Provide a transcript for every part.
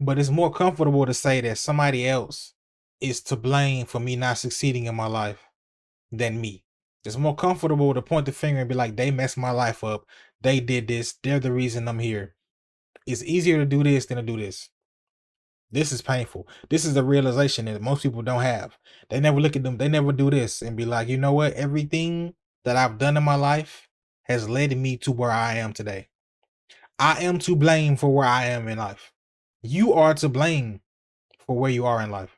But it's more comfortable to say that somebody else is to blame for me not succeeding in my life than me. It's more comfortable to point the finger and be like, they messed my life up. They did this. They're the reason I'm here. It's easier to do this than to do this. This is painful. This is a realization that most people don't have. They never look at them. They never do this and be like, you know what? Everything that I've done in my life has led me to where I am today. I am to blame for where I am in life. You are to blame for where you are in life.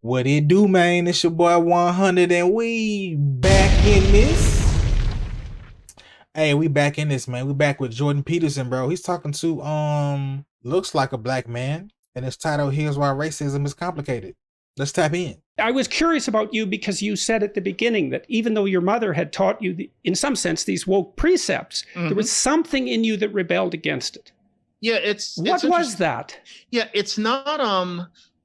What it do, man? It's your boy 100 and we back in this. Hey, we back in this, man. We back with Jordan Peterson, bro. He's talking to looks like a black man, and it's titled Here's Why Racism is Complicated. Let's tap in. I was curious about you because you said at the beginning that even though your mother had taught you, in some sense, these woke precepts, there was something in you that rebelled against it. Yeah, what was that? Yeah, it's not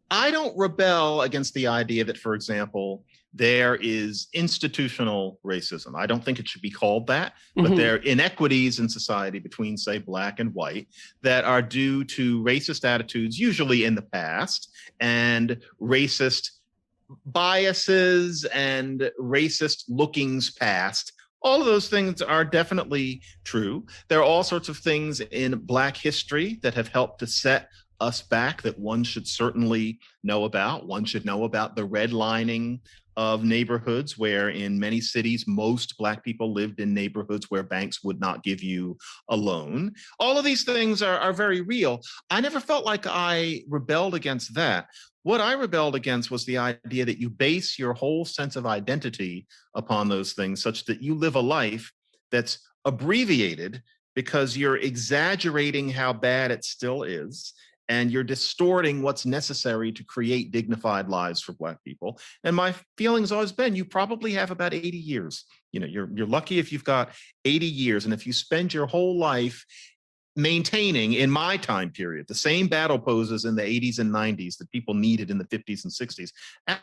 I don't rebel against the idea that, for example, there is institutional racism. I don't think it should be called that, but there are inequities in society between, say, black and white that are due to racist attitudes, usually in the past, and racist biases and racist lookings past. All of those things are definitely true. There are all sorts of things in Black history that have helped to set us back that one should certainly know about. One should know about the redlining of neighborhoods where in many cities, most Black people lived in neighborhoods where banks would not give you a loan. All of these things are very real. I never felt like I rebelled against that. What I rebelled against was the idea that you base your whole sense of identity upon those things such that you live a life that's abbreviated because you're exaggerating how bad it still is. And you're distorting what's necessary to create dignified lives for Black people. And my feeling's always been, you probably have about 80 years. You know, you're lucky if you've got 80 years. And if you spend your whole life maintaining, in my time period, the same battle poses in the 80s and 90s that people needed in the 50s and 60s,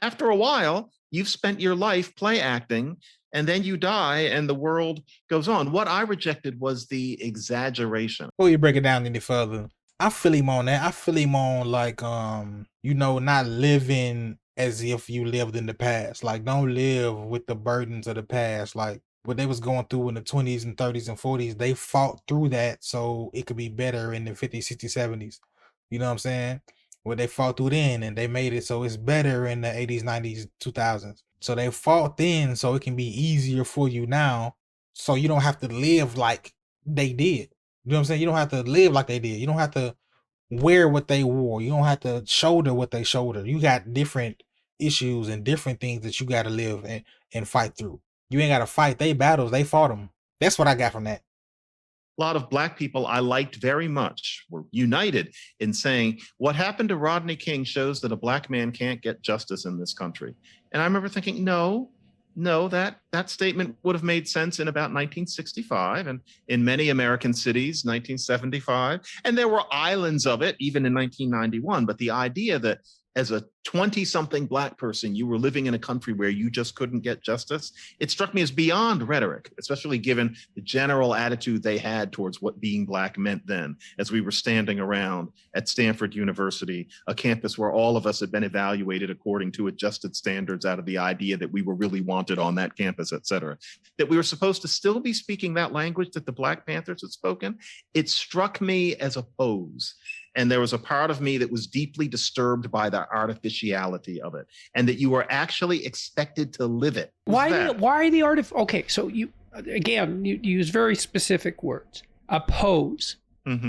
after a while, you've spent your life play acting, and then you die and the world goes on. What I rejected was the exaggeration. Before you break it down any further, I feel him on that. I feel him on like, not living as if you lived in the past. Like, don't live with the burdens of the past. Like, what they was going through in the 20s and 30s and 40s, they fought through that so it could be better in the 50s, 60s, 70s. You know what I'm saying? What they fought through then, and they made it so it's better in the 80s, 90s, 2000s. So they fought then so it can be easier for you now, so you don't have to live like they did. You know what I'm saying? You don't have to live like they did. You don't have to wear what they wore. You don't have to shoulder what they shouldered. You got different issues and different things that you got to live and fight through. You ain't got to fight their battles. They fought them. That's what I got from that. A lot of Black people I liked very much were united in saying what happened to Rodney King shows that a Black man can't get justice in this country. And I remember thinking, no, that statement would have made sense in about 1965 and in many American cities, 1975. And there were islands of it even in 1991. But the idea that as a 20-something Black person, you were living in a country where you just couldn't get justice, it struck me as beyond rhetoric, especially given the general attitude they had towards what being Black meant then, as we were standing around at Stanford University, a campus where all of us had been evaluated according to adjusted standards out of the idea that we were really wanted on that campus, et cetera, that we were supposed to still be speaking that language that the Black Panthers had spoken. It struck me as a pose. And there was a part of me that was deeply disturbed by the artificiality of it, and that you were actually expected to live it. Why the okay, so you use very specific words. Oppose,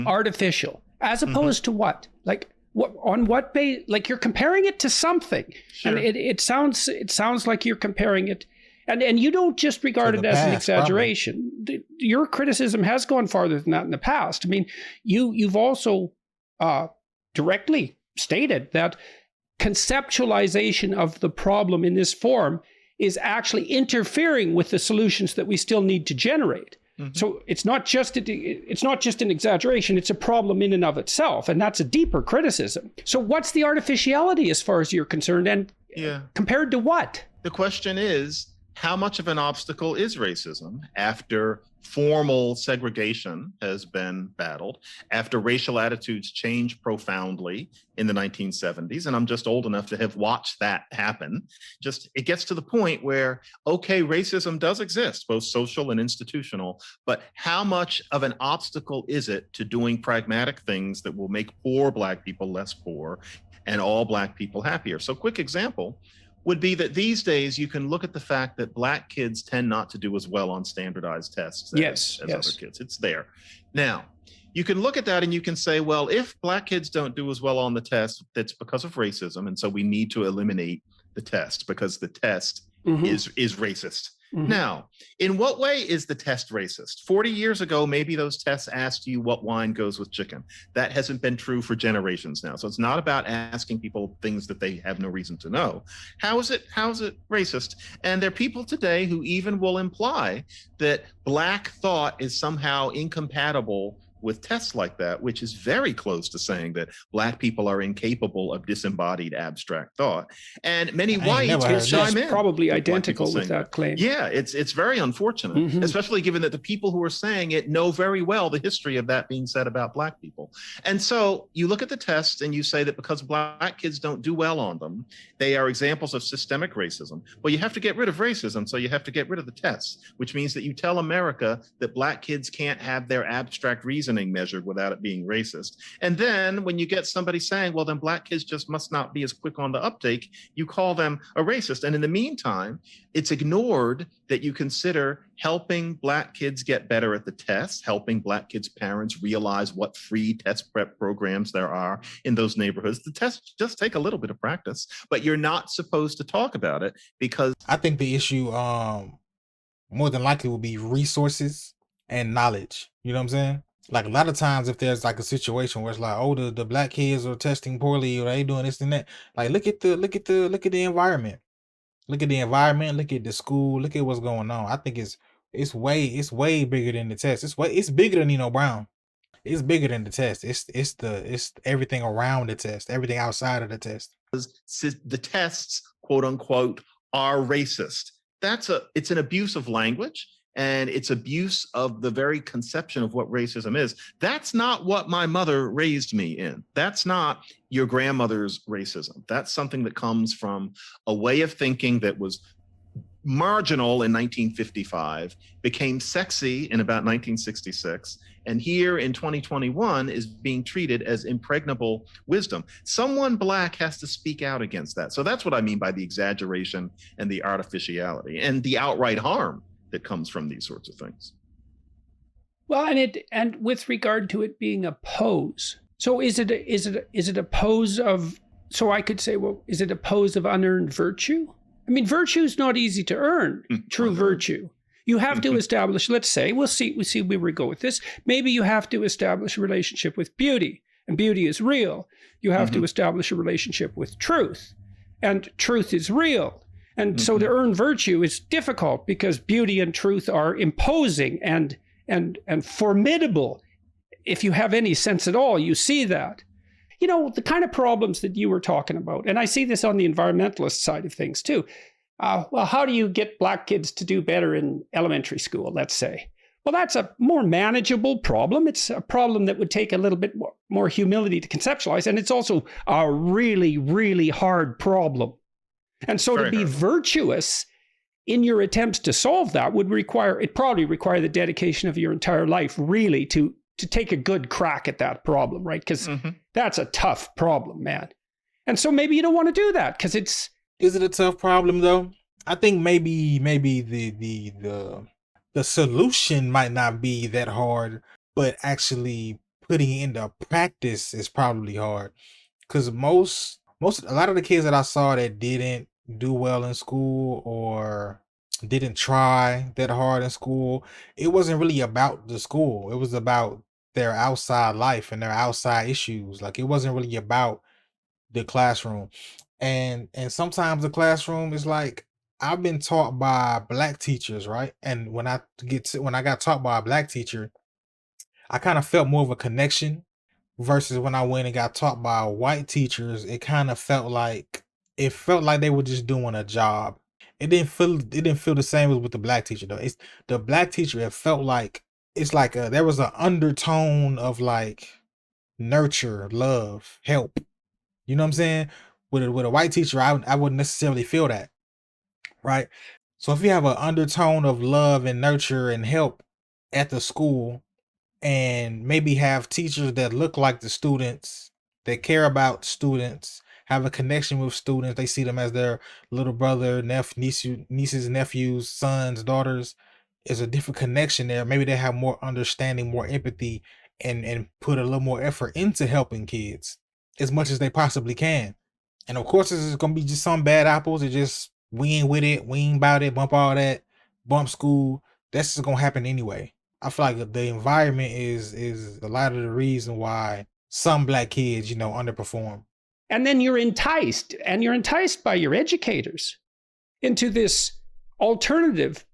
artificial, as opposed to what? Like what? On what base? Like you're comparing it to something, and it sounds like you're comparing it. And you don't just regard it as an exaggeration. Your criticism has gone farther than that in the past. I mean, you've also directly stated that conceptualization of the problem in this form is actually interfering with the solutions that we still need to generate. So it's not just an exaggeration, it's a problem in and of itself, and that's a deeper criticism. So what's the artificiality as far as you're concerned, and compared to what? The question is, how much of an obstacle is racism after formal segregation has been battled, after racial attitudes changed profoundly in the 1970s? And I'm just old enough to have watched that happen. It gets to the point where, okay, racism does exist, both social and institutional, but how much of an obstacle is it to doing pragmatic things that will make poor Black people less poor and all Black people happier? So quick example would be that these days you can look at the fact that Black kids tend not to do as well on standardized tests as other kids. It's there. Now, you can look at that and you can say, well, if Black kids don't do as well on the test, that's because of racism. And so we need to eliminate the test because the test is racist. Now, in what way is the test racist? 40 years ago, maybe those tests asked you what wine goes with chicken. That hasn't been true for generations now. So it's not about asking people things that they have no reason to know. How is it racist? And there are people today who even will imply that Black thought is somehow incompatible with tests like that, which is very close to saying that Black people are incapable of disembodied abstract thought. And many whites will chime in. Probably identical with that claim. Yeah, it's very unfortunate, especially given that the people who are saying it know very well the history of that being said about Black people. And so you look at the tests and you say that because Black kids don't do well on them, they are examples of systemic racism. Well, you have to get rid of racism, so you have to get rid of the tests, which means that you tell America that Black kids can't have their abstract reasoning measured without it being racist. And then when you get somebody saying, well, then Black kids just must not be as quick on the uptake, you call them a racist. And in the meantime, it's ignored that you consider helping Black kids get better at the tests, helping Black kids' parents realize what free test prep programs there are in those neighborhoods. The tests just take a little bit of practice, but you're not supposed to talk about it because I think the issue more than likely will be resources and knowledge. You know what I'm saying? Like a lot of times if there's like a situation where it's like, oh, the Black kids are testing poorly or they doing this and that, like look at the environment. Look at the environment, look at the school, look at what's going on. I think it's way bigger than the test. It's bigger than Nino Brown. It's bigger than the test. It's everything around the test, everything outside of the test. The tests, quote unquote, are racist. It's an abuse of language. And it's abuse of the very conception of what racism is. That's not what my mother raised me in. That's not your grandmother's racism. That's something that comes from a way of thinking that was marginal in 1955, became sexy in about 1966, and here in 2021 is being treated as impregnable wisdom. Someone Black has to speak out against that. So that's what I mean by the exaggeration and the artificiality and the outright harm that comes from these sorts of things. Well, and with regard to it being a pose, so is it a pose of? So I could say, well, is it a pose of unearned virtue? I mean, virtue is not easy to earn. True virtue, you have to establish. Let's say we'll see where we go with this. Maybe you have to establish a relationship with beauty, and beauty is real. You have to establish a relationship with truth, and truth is real. And so to earn virtue is difficult because beauty and truth are imposing and formidable. If you have any sense at all, you see that. You know, the kind of problems that you were talking about, and I see this on the environmentalist side of things too. Well, how do you get Black kids to do better in elementary school, let's say? Well, that's a more manageable problem. It's a problem that would take a little bit more humility to conceptualize. And it's also a really, really hard problem. And so to be virtuous in your attempts to solve that would probably require the dedication of your entire life, really, to take a good crack at that problem, right? Because that's a tough problem, man. And so maybe you don't want to do that because it's... Is it a tough problem though? I think maybe the solution might not be that hard, but actually putting it into practice is probably hard. Because a lot of the kids that I saw that didn't do well in school or didn't try that hard in school, it wasn't really about the school. It was about their outside life and their outside issues. Like it wasn't really about the classroom. And sometimes the classroom is like I've been taught by black teachers, right? And when I got taught by a black teacher, I kind of felt more of a connection versus when I went and got taught by white teachers. It felt like they were just doing a job. It didn't feel the same as with the black teacher though. It's the black teacher. It felt like it's like there was an undertone of like nurture, love, help. You know what I'm saying? With a white teacher, I wouldn't necessarily feel that, right? So if you have an undertone of love and nurture and help at the school, and maybe have teachers that look like the students, that care about students, have a connection with students, they see them as their little brother, nieces, nephews, sons, daughters, is a different connection there. Maybe they have more understanding, more empathy, and put a little more effort into helping kids as much as they possibly can. And of course, this is gonna be just some bad apples. It just we ain't with it, we ain't about it, bump all that, bump school. That's just gonna happen anyway. I feel like the environment is a lot of the reason why some black kids, underperform. And then you're enticed by your educators into this alternative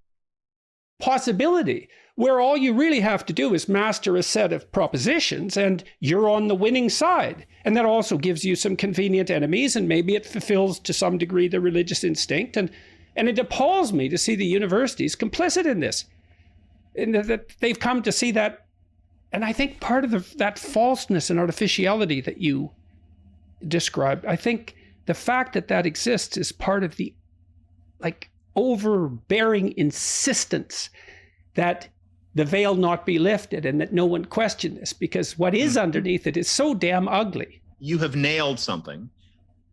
possibility where all you really have to do is master a set of propositions and you're on the winning side. And that also gives you some convenient enemies, and maybe it fulfills to some degree the religious instinct. And it appalls me to see the universities complicit in this. And that they've come to see that. And I think part of that falseness and artificiality that you described, I think the fact that exists is part of the overbearing insistence that the veil not be lifted and that no one question this, because what is underneath it is so damn ugly. You have nailed something.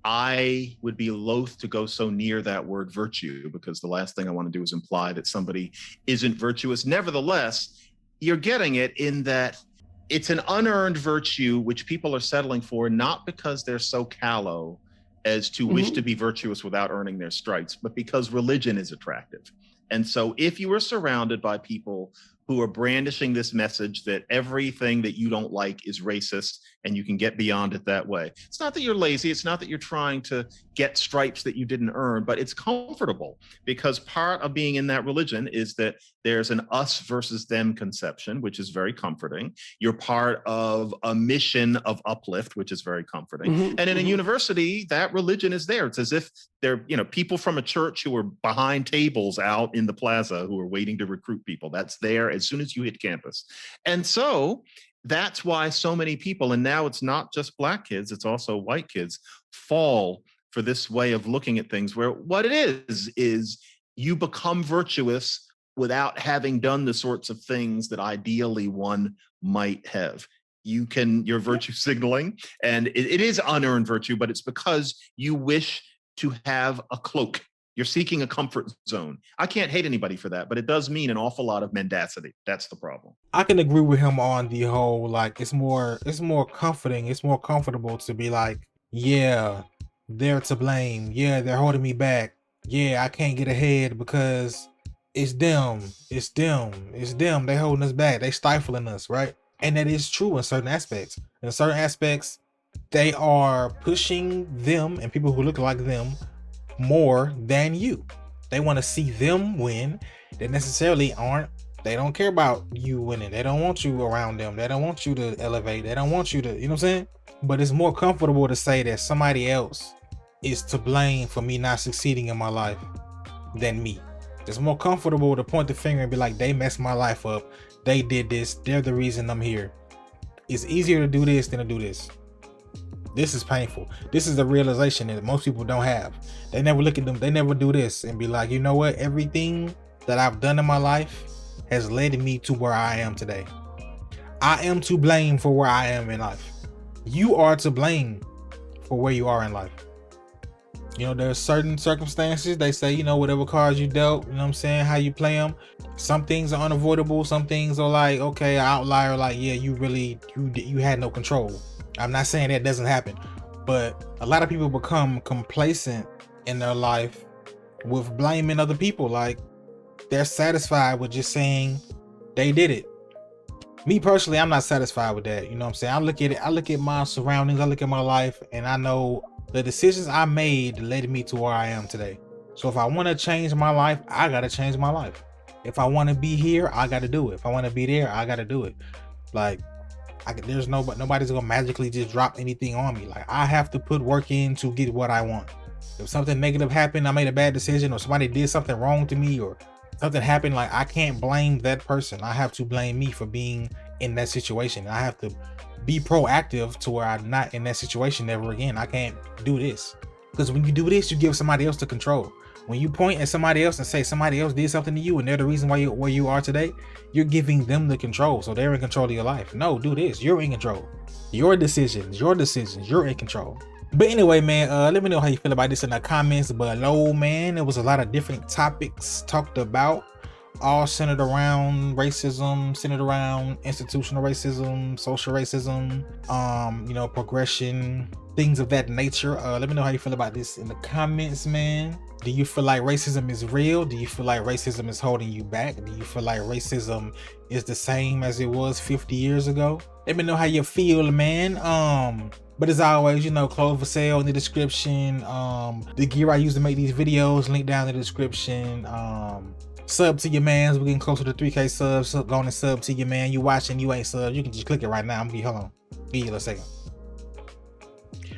I would be loath to go so near that word virtue, because the last thing I want to do is imply that somebody isn't virtuous. Nevertheless, you're getting it in that it's an unearned virtue which people are settling for, not because they're so callow as to wish to be virtuous without earning their stripes, but because religion is attractive. And so if you are surrounded by people who are brandishing this message that everything that you don't like is racist and you can get beyond it that way, it's not that you're lazy, it's not that you're trying to get stripes that you didn't earn, but it's comfortable, because part of being in that religion is that there's an us versus them conception, which is very comforting. You're part of a mission of uplift, which is very comforting. And in a university, that religion is there. It's as if they're, people from a church who are behind tables out in the plaza who are waiting to recruit people. That's there as soon as you hit campus. And so that's why so many people, and now it's not just black kids, it's also white kids, fall for this way of looking at things, where what it is you become virtuous without having done the sorts of things that ideally one might have. You're virtue signaling, and it is unearned virtue, but it's because you wish to have a cloak. You're seeking a comfort zone. I can't hate anybody for that, but it does mean an awful lot of mendacity. That's the problem. I can agree with him on the whole, it's more comforting. It's more comfortable to be like, yeah, they're to blame. Yeah, they're holding me back. Yeah, I can't get ahead because it's them. They holding us back. They stifling us, right? And that is true in certain aspects. In certain aspects, they are pushing them and people who look like them more than you. They want to see them win. They necessarily aren't. They don't care about you winning. They don't want you around them. They don't want you to elevate. They don't want you to, you know what I'm saying? But it's more comfortable to say that somebody else is to blame for me not succeeding in my life than me. It's more comfortable to point the finger and be like, they messed my life up. They did this. They're the reason I'm here. It's easier to do this than to do this. This is painful. This is the realization that most people don't have. They never look at them. They never do this and be like, you know what? Everything that I've done in my life has led me to where I am today. I am to blame for where I am in life. You are to blame for where you are in life. There's certain circumstances, they say, whatever cards you dealt, you know what I'm saying, how you play them. Some things are unavoidable. Some things are like, okay, an outlier, like, yeah, you had no control. I'm not saying that doesn't happen, but a lot of people become complacent in their life with blaming other people. Like, they're satisfied with just saying they did it. Me personally, I'm not satisfied with that. You know what I'm saying? I look at my surroundings, I look at my life, and I know the decisions I made led me to where I am today. So if I want to change my life, I got to change my life. If I want to be here, I got to do it. If I want to be there, I got to do it. Like, there's nobody's gonna magically just drop anything on me. Like, I have to put work in to get what I want. If something negative happened, I made a bad decision, or somebody did something wrong to me, or something happened, like, I can't blame that person. I have to blame me for being in that situation. I have to be proactive to where I'm not in that situation ever again. I can't do this, because when you do this, you give somebody else the control. When you point at somebody else and say somebody else did something to you and they're the reason why you're where you are today, you're giving them the control. So they're in control of your life. No, do this. You're in control. Your decisions, you're in control. But anyway, man, let me know how you feel about this in the comments below, man. There was a lot of different topics talked about, all centered around racism, centered around institutional racism, social racism, progression, things of that nature. Let me know how you feel about this in the comments, man. Do you feel like racism is real? Do you feel like racism is holding you back? Do you feel like racism is the same as it was 50 years ago? Let me know how you feel, man. But as always, clothes for sale in the description. The gear I use to make these videos, link down in the description. Sub to your mans. We're getting closer to 3K subs. So go on and sub to your man. You watching, you ain't sub. You can just click it right now. Hold on. Give you a second.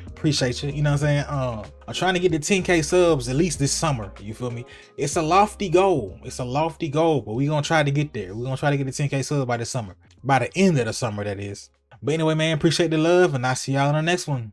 Appreciate you. You know what I'm saying? I'm trying to get to 10K subs at least this summer. You feel me? It's a lofty goal. But we're gonna try to get there. We're gonna try to get to 10K subs by this summer. By the end of the summer, that is. But anyway, man, appreciate the love, and I'll see y'all in the next one.